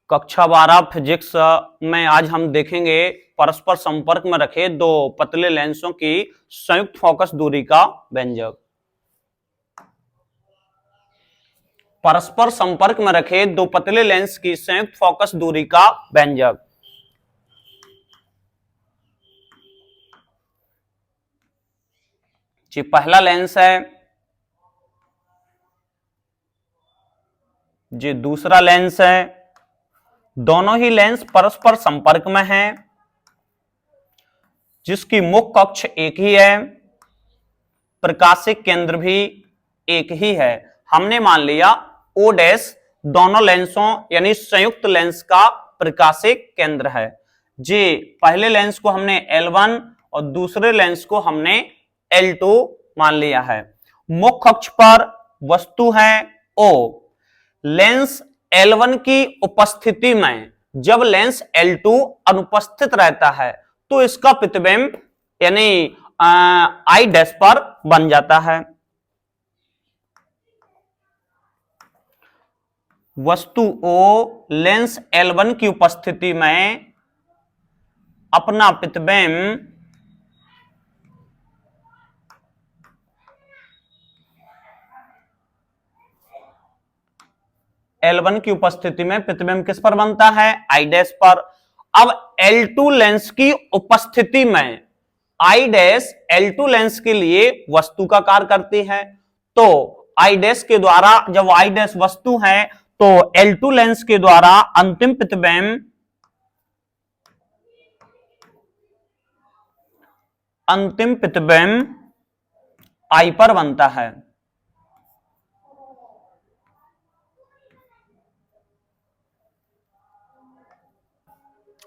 कक्षा 12 फिजिक्स में आज हम देखेंगे परस्पर संपर्क में रखे दो पतले लेंसों की संयुक्त फोकस दूरी का व्यंजक। परस्पर संपर्क में रखे दो पतले लेंस की संयुक्त फोकस दूरी का व्यंजक। जी पहला लेंस है, जी दूसरा लेंस है। दोनों ही लेंस परस्पर संपर्क में हैं, जिसकी मुख्य अक्ष एक ही है, प्रकाशिक केंद्र भी एक ही है। हमने मान लिया O डैश दोनों लेंसों यानी संयुक्त लेंस का प्रकाशिक केंद्र है। जी पहले लेंस को हमने L1 और दूसरे लेंस को हमने L2 मान लिया है। मुख्य अक्ष पर वस्तु है O। लेंस L1 की उपस्थिति में जब लेंस L2 अनुपस्थित रहता है तो इसका प्रतिबिंब यानी I डैश पर बन जाता है। वस्तु O लेंस L1 की उपस्थिति में अपना प्रतिबिंब L1 की उपस्थिति में प्रतिबिंब किस पर बनता है? I डैश पर। अब L2 लेंस की उपस्थिति में I डैश L2 लेंस के लिए वस्तु का कार्य करती है, तो I डैश के द्वारा जब I डैश वस्तु है तो L2 लेंस के द्वारा अंतिम प्रतिबिंब I पर बनता है।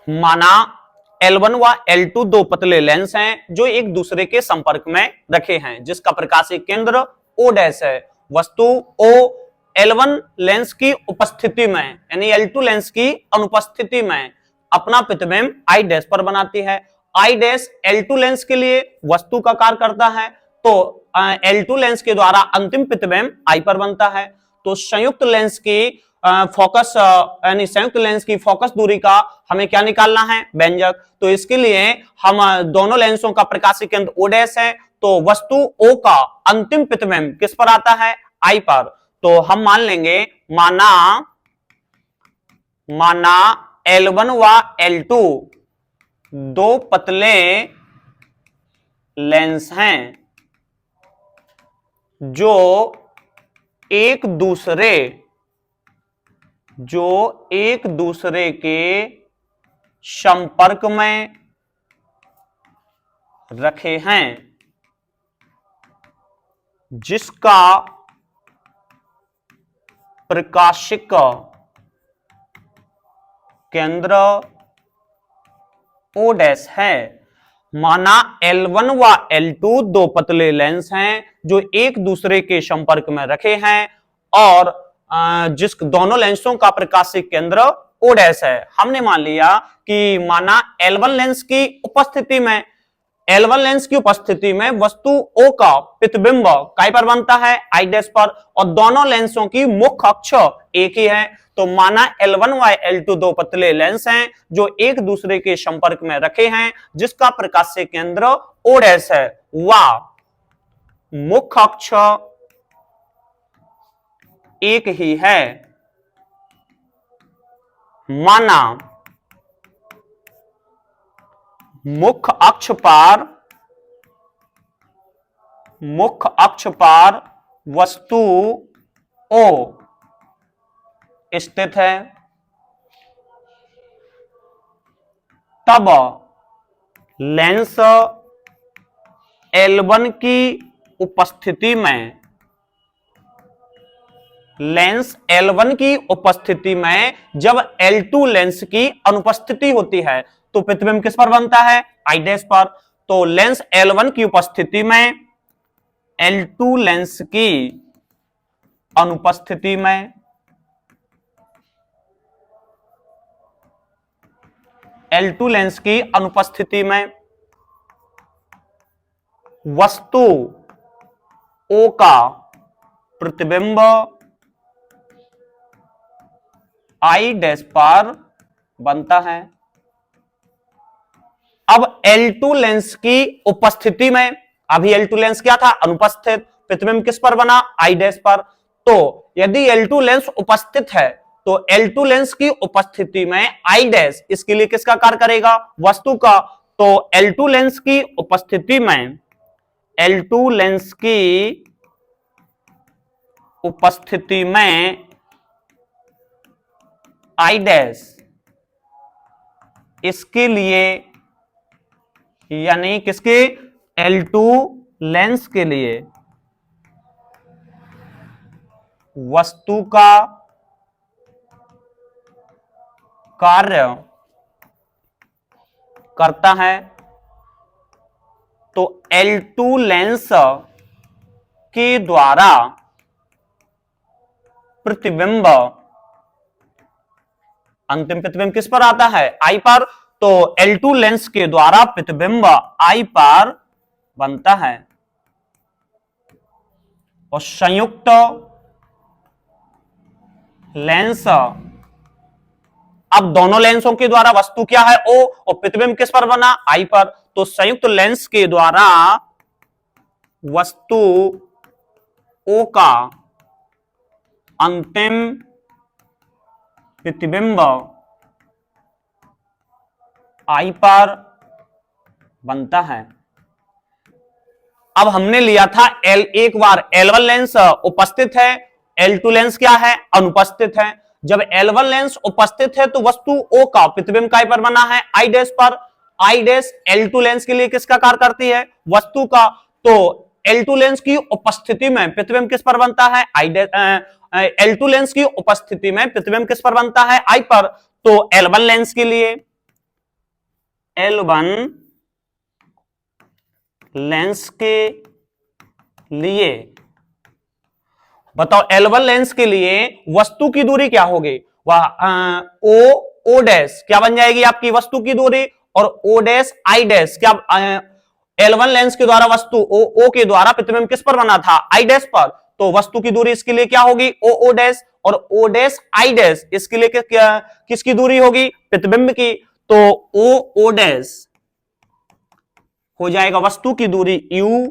माना L1 व L2 दो पतले लेंस हैं जो एक दूसरे के संपर्क में रखे हैं, जिसका प्रकाशिक केंद्र O डैश है। वस्तु O L1 लेंस की उपस्थिति में यानी L2 लेंस की अनुपस्थिति में अपना प्रतिबिंब I डैश पर बनाती है। I डैश L2 लेंस के लिए वस्तु का कार्य करता है, तो L2 लेंस के द्वारा अंतिम प्रतिबिंब I पर बनता है। तो संयुक्त लेंस की फोकस यानी संयुक्त लेंस की फोकस दूरी का हमें क्या निकालना है? व्यंजक। तो इसके लिए हम दोनों लेंसों का प्रकाशिक केंद्र O डैश है, तो वस्तु O का अंतिम प्रतिबिंब किस पर आता है? I पर। तो हम मान लेंगे माना L1 व L2 दो पतले लेंस हैं जो एक दूसरे के संपर्क में रखे हैं, जिसका प्रकाशिक केंद्र O डैश है। माना L1 व L2 दो पतले लेंस हैं जो एक दूसरे के संपर्क में रखे हैं और जिस दोनों लेंसों का प्रकाशिक केंद्र O डैश है। हमने मान लिया कि माना L1 लेंस की उपस्थिति में वस्तु O का प्रतिबिंब काय पर बनता है? I डैश पर, और दोनों लेंसों की मुख्य अक्ष एक ही है। तो माना L1 व L2 दो पतले लेंस हैं जो एक दूसरे के संपर्क में रखे हैं, जिसका प्रकाशिक केंद्र O डैश है व मुख्य अक्ष एक ही है। माना मुख्य अक्ष पर वस्तु O स्थित है, तब लेंस L1 की उपस्थिति में जब L2 लेंस की अनुपस्थिति होती है तो प्रतिबिंब किस पर बनता है? I डैश पर। तो लेंस L1 की उपस्थिति में L2 लेंस की अनुपस्थिति में L2 लेंस की अनुपस्थिति में वस्तु O का प्रतिबिंब आई डैश पर बनता है। अब L2 लेंस की उपस्थिति में, अभी L2 लेंस क्या था, अनुपस्थित, प्रतिबिंब किस पर बना, आई डैश पर। तो यदि L2 लेंस उपस्थित है तो L2 लेंस की उपस्थिति में आई डैश इसके लिए किसका कार्य करेगा, वस्तु का। तो L2 लेंस की उपस्थिति में, L2 लेंस की उपस्थिति में आई डैश इसके लिए, यानी किसके, L2 लेंस के लिए वस्तु का कार्य करता है। तो L2 लेंस के द्वारा प्रतिबिंब, अंतिम प्रतिबिंब किस पर आता है, आई पर। तो L2 लेंस के द्वारा प्रतिबिंब आई पर बनता है और संयुक्त लेंस, अब दोनों लेंसों के द्वारा वस्तु क्या है, O, और प्रतिबिंब किस पर बना, आई पर। तो संयुक्त लेंस के द्वारा वस्तु O का अंतिम प्रतिबिंब आई पर बनता है। अब हमने लिया था एक बार L1 लेंस उपस्थित है, L2 लेंस क्या है, अनुपस्थित है। जब L1 लेंस उपस्थित है तो वस्तु O का प्रतिबिंब काय पर बना है, आई डैश पर। आई डैश L2 लेंस के लिए किसका कार्य करती है, वस्तु का। तो L2 लेंस की उपस्थिति में प्रतिबिंब किस पर बनता है, आई डैश। L2 लेंस की उपस्थिति में प्रतिबिंब किस पर बनता है, आई पर। तो L1 लेंस के लिए, L1 लेंस के लिए बताओ, L1 लेंस के लिए वस्तु की दूरी क्या होगी, वह O डैश क्या बन जाएगी आपकी वस्तु की दूरी, और O डैश आई डैश क्या, L1 लेंस के द्वारा वस्तु O के द्वारा प्रतिबिंब किस पर बना था, आई डैश पर। तो वस्तु की दूरी इसके लिए क्या होगी, O डैश, और O डैश आई डैश इसके लिए किसकी दूरी होगी, प्रतिबिंब की। तो O डैश हो जाएगा वस्तु की दूरी U,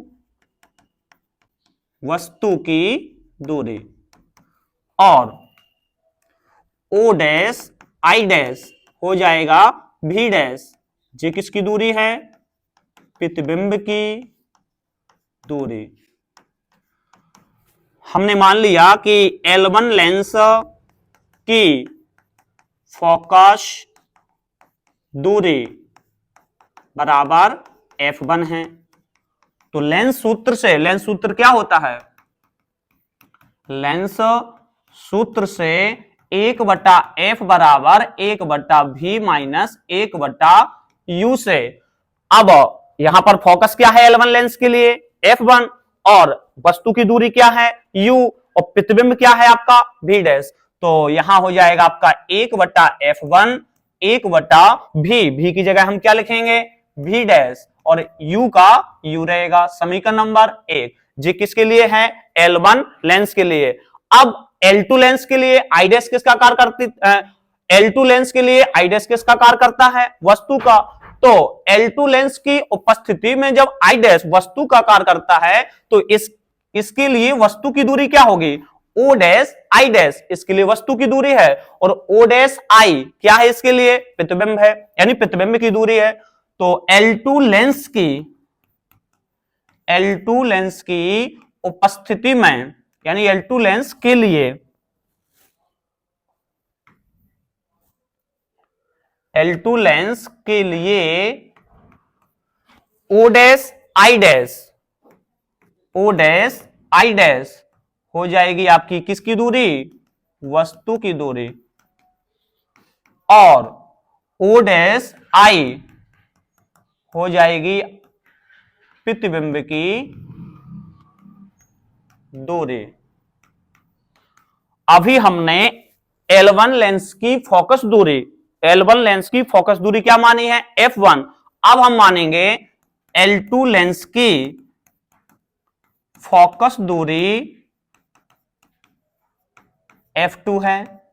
वस्तु की दूरी, और O डैश आई डैश हो जाएगा V डैश, जी किसकी दूरी है, प्रतिबिंब की दूरी। हमने मान लिया कि L1 लेंस की फोकस दूरी बराबर F1 है। तो लेंस सूत्र से, लेंस सूत्र क्या होता है, लेंस सूत्र से 1/f बराबर 1/v माइनस 1/u से। अब यहां पर फोकस क्या है L1 लेंस के लिए, F1, और वस्तु की दूरी क्या है, u, और प्रतिबिंब क्या है आपका, v डैश। तो यहां हो जाएगा आपका 1/f1 1/v, v की जगह हम क्या लिखेंगे, v डैश, और u का u रहेगा। समीकरण नंबर 1 जी किसके लिए है, L1 लेंस के लिए। अब L2 लेंस के लिए आई डैश किसका कार्य करती, L2 लेंस के लिए आई डैश किसका कार्य करता है, वस्तु का। तो L2 लेंस की उपस्थिति में जब आई डैश वस्तु का कार्य करता है तो इसके लिए वस्तु की दूरी क्या होगी, O डैश आई डैश इसके लिए वस्तु की दूरी है, और O डैश आई क्या है, इसके लिए प्रतिबिंब है, यानी प्रतिबिंब की दूरी है। तो L2 लेंस की उपस्थिति में, यानी L2 लेंस के लिए, L2 लेंस के लिए O dash I dash, O dash I dash हो जाएगी आपकी किसकी दूरी, वस्तु की दूरी, और O डैश आई हो जाएगी प्रतिबिंब की दूरी। अभी हमने L1 लेंस की फोकस दूरी, L1 लेंस की फोकस दूरी क्या मानी है, F1। अब हम मानेंगे L2 लेंस की फोकस दूरी F2 है,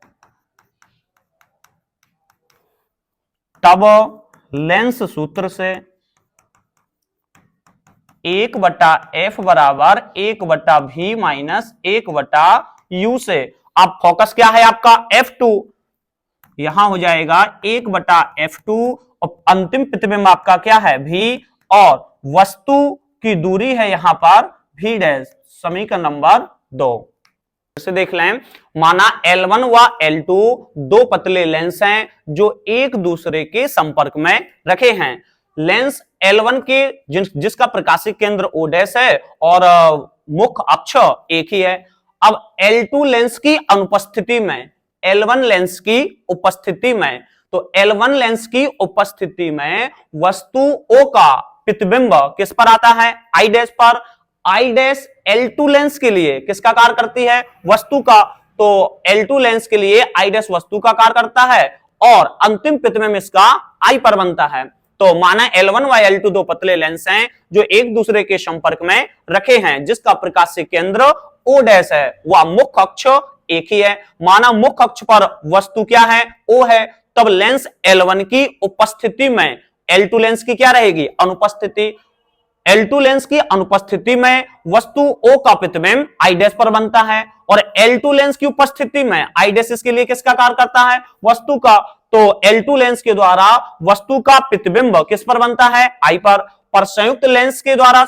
तब लेंस सूत्र से 1/f बराबर 1/v माइनस 1/u से। अब फोकस क्या है आपका F2, यहां हो जाएगा 1/f2 और अंतिम प्रतिबिंब आपका क्या है v, और वस्तु की दूरी है यहां पर v डैश। समीकरण नंबर 2 से देख लें, माना L1 व L2 दो पतले लेंस हैं जो एक दूसरे के संपर्क में रखे हैं। लेंस L1 के जिसका प्रकाशिक केंद्र O डैश है और मुख्य अक्ष एक ही है। अब L2 लेंस की अनुपस्थिति में, L1 लेंस की उपस्थिति में, तो L1 लेंस की उपस्थिति में वस्तु O का प्रतिबिंब किस पर आता है? I डैश पर। I डैश L2 लेंस के लिए किसका कार्य करती है? वस्तु का। तो L2 लेंस के लिए I डैश वस्तु का कार्य करता है और अंतिम प्रतिबिंब इसका I पर बनता है। तो माना L1 व L2 दो पतले लेंस हैं जो एक दूसरे के संपर्क में रखे हैं, जिसका प्रकाशिक केंद्र O डैश है, वह मुख्य अक्ष एक ही है। माना मुख्य अक्ष पर वस्तु क्या है? O है। तब लेंस L1 की उपस्थिति में L2 लेंस की क्या रहेगी? अनुपस्थिति। L2 लेंस की अनुपस्थिति में वस्तु O का प्रतिबिंब I डैश पर बनता है और L2 लेंस की उपस्थिति में I डैश इसके लिए किसका कार्य करता है? वस्तु का। तो L2 लेंस के द्वारा वस्तु का प्रतिबिंब किस पर बनता है? I पर संयुक्त लेंस के द्वारा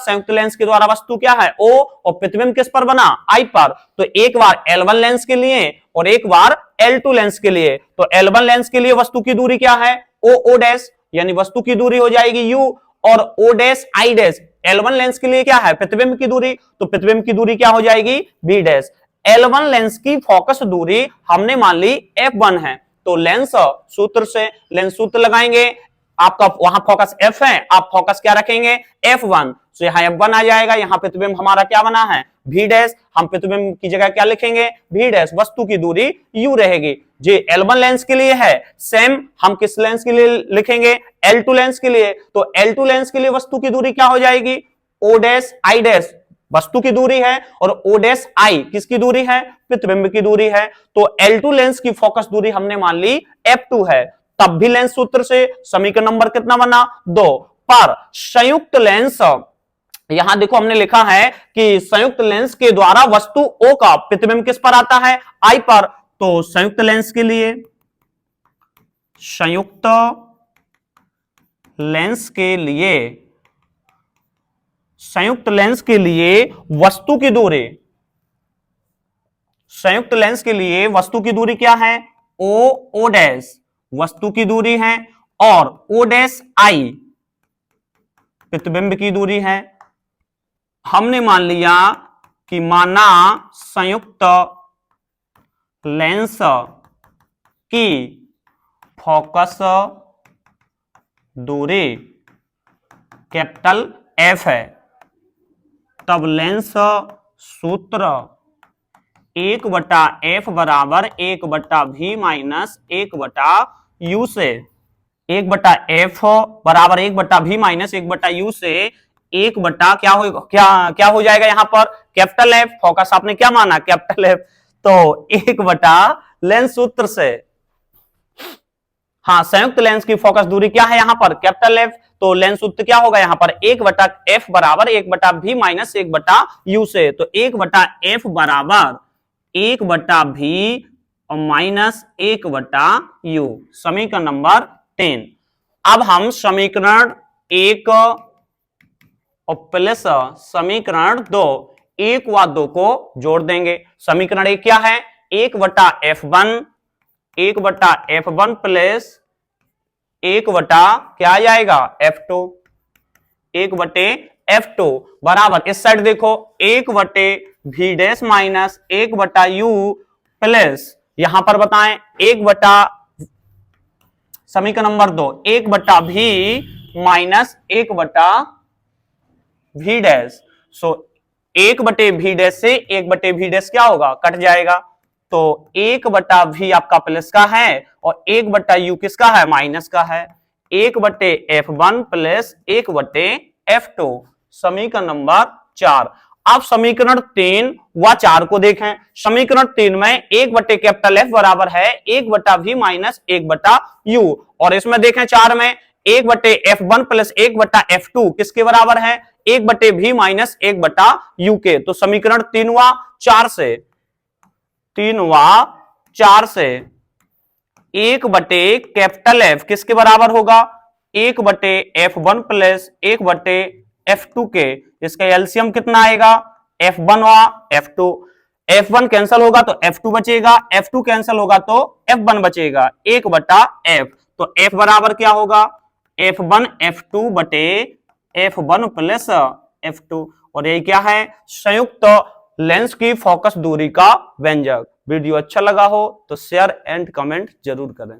वस्तु क्या है? O, और प्रतिबिंब किस पर बना? I पर। तो एक बार L1 लेंस के लिए और एक बार L2 लेंस के लिए। तो L1 लेंस के लिए वस्तु की दूरी क्या है? O डैश, यानी वस्तु की दूरी हो जाएगी U, और O dash I dash. L1 lens के लिए क्या है? प्रतिबिंब की दूरी, तो प्रतिबिंब की दूरी क्या हो जाएगी? V dash. L1 लेंस की फोकस दूरी हमने मान ली F1 है, तो लेंस सूत्र से लेंस सूत्र लगाएंगे। आपका वहां फोकस F है, आप फोकस क्या रखेंगे? F1। तो यहाँ F1 आ जाएगा। यहाँ प्रतिबिंब हमारा क्या बना है? V dash. हम प्रतिबिंब की जगह क्या लिखेंगे? V dash. वस्तु की दूरी U रहेगी। जे L1 लेंस के लिए है, सेम हम किस लेंस के लिए लिखेंगे? L2 लेंस के लिए। तो L2 लेंस के लिए वस्तु की दूरी क्या हो जाएगी? O डैश I डैश वस्तु की दूरी है और O डैश I किसकी दूरी है? प्रतिबिंब की दूरी है। तो L2 लेंस की फोकस दूरी हमने मान ली F2 है। तब भी लेंस सूत्र से समीकरण नंबर कितना बना? 2 पर संयुक्त लेंस, यहां देखो हमने लिखा है कि संयुक्त लेंस के द्वारा वस्तु O का प्रतिबिंब किस पर आता है? I पर। तो संयुक्त लेंस के लिए वस्तु की दूरी क्या है? O डैश वस्तु की दूरी है और O डैश I प्रतिबिंब की दूरी है। हमने मान लिया कि माना संयुक्त लेंस की फोकस दूरी कैपिटल F है, तब लेंस सूत्र 1/f बराबर 1/v माइनस 1/u से 1/f बराबर 1/v माइनस 1/u से 1 क्या हो जाएगा? यहां पर कैपिटल F, फोकस आपने क्या माना? Capital F। तो 1 लेंस सूत्र से, हाँ संयुक्त लेंस की फोकस दूरी क्या है यहां पर? Capital F। तो लेंस सूत्र क्या होगा यहां पर? 1/f बराबर 1/v माइनस 1/u से। तो 1/f बराबर 1/v और माइनस 1/u। समीकरण नंबर 10। अब हम समीकरण 1 और प्लस समीकरण 2, 1 व 2 को जोड़ देंगे। समीकरण 1 क्या है? 1/f1 प्लस 1 क्या आ जाएगा? F2 1/f2 बराबर इस साइड देखो 1/v dash minus 1/u plus यहां पर बताएं समीकरण number 2 1/v minus 1/v dash. So 1/v dash से 1/v डैश क्या होगा? कट जाएगा। तो 1/v आपका प्लस का है और 1/u किसका है? माइनस का है। 1/f1 प्लस 1/f2 समीकरण नंबर 4। आप समीकरण 3 व 4 को देखें। समीकरण 3 में 1 बटे कैपिटल F बराबर है 1 बटा V माइनस 1 बटा U, और इसमें देखें 4 में 1 बटे F1 प्लस 1 बटा F2 किसके बराबर है 1 बटे V माइनस 1 बटा U के। तो समीकरण 3 व 4 से 1 बटे कैपिटल F किसके बराबर होगा 1 बटे F1 प्लस 1 बटे F2 के। इसका एलसीएम कितना आएगा F1 व F2। F1 कैंसिल होगा तो F2 बचेगा, F2 कैंसिल होगा तो F1 बचेगा 1 बटा F। तो F बराबर क्या होगा F1 F2 बटे F1 प्लस F2, और ये क्या है संयुक्त लेंस की फोकस दूरी का व्यंजक। वीडियो अच्छा लगा हो तो शेयर एंड कमेंट जरूर करें।